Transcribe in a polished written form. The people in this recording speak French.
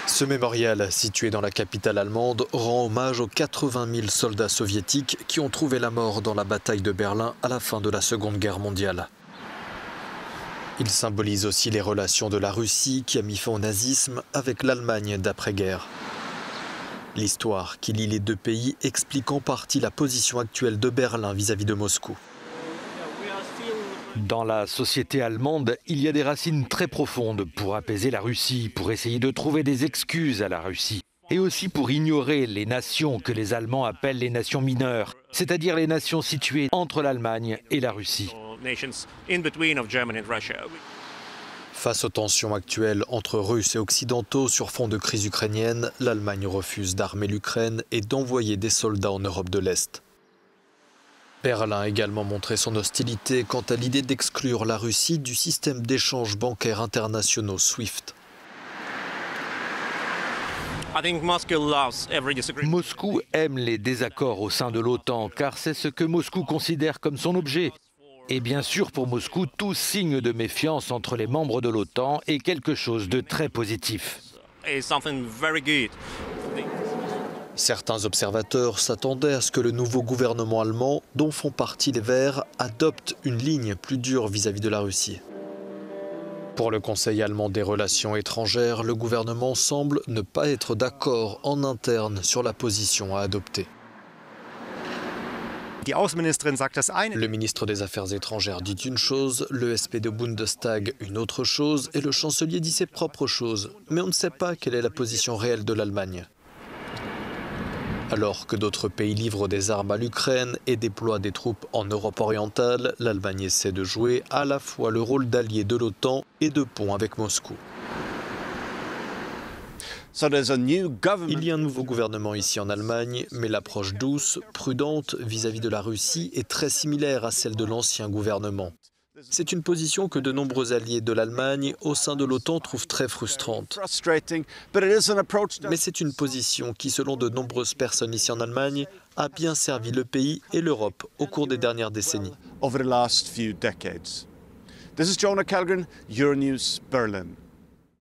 Ce mémorial, situé dans la capitale allemande, rend hommage aux 80 000 soldats soviétiques qui ont trouvé la mort dans la bataille de Berlin à la fin de la Seconde Guerre mondiale. Il symbolise aussi les relations de la Russie qui a mis fin au nazisme avec l'Allemagne d'après-guerre. L'histoire qui lie les deux pays explique en partie la position actuelle de Berlin vis-à-vis de Moscou. Dans la société allemande, il y a des racines très profondes pour apaiser la Russie, pour essayer de trouver des excuses à la Russie. Et aussi pour ignorer les nations que les Allemands appellent les nations mineures, c'est-à-dire les nations situées entre l'Allemagne et la Russie. Face aux tensions actuelles entre Russes et Occidentaux sur fond de crise ukrainienne, l'Allemagne refuse d'armer l'Ukraine et d'envoyer des soldats en Europe de l'Est. Berlin a également montré son hostilité quant à l'idée d'exclure la Russie du système d'échanges bancaires internationaux SWIFT. Moscou aime les désaccords au sein de l'OTAN car c'est ce que Moscou considère comme son objet. Et bien sûr, pour Moscou, tout signe de méfiance entre les membres de l'OTAN est quelque chose de très positif. Certains observateurs s'attendaient à ce que le nouveau gouvernement allemand, dont font partie les Verts, adopte une ligne plus dure vis-à-vis de la Russie. Pour le Conseil allemand des relations étrangères, le gouvernement semble ne pas être d'accord en interne sur la position à adopter. Le ministre des Affaires étrangères dit une chose, le SPD Bundestag une autre chose et le chancelier dit ses propres choses. Mais on ne sait pas quelle est la position réelle de l'Allemagne. Alors que d'autres pays livrent des armes à l'Ukraine et déploient des troupes en Europe orientale, l'Allemagne essaie de jouer à la fois le rôle d'allié de l'OTAN et de pont avec Moscou. Il y a un nouveau gouvernement ici en Allemagne, mais l'approche douce, prudente vis-à-vis de la Russie est très similaire à celle de l'ancien gouvernement. C'est une position que de nombreux alliés de l'Allemagne au sein de l'OTAN trouvent très frustrante. Mais c'est une position qui, selon de nombreuses personnes ici en Allemagne, a bien servi le pays et l'Europe au cours des dernières décennies. This is Jonah Kellgren, Euronews, Berlin.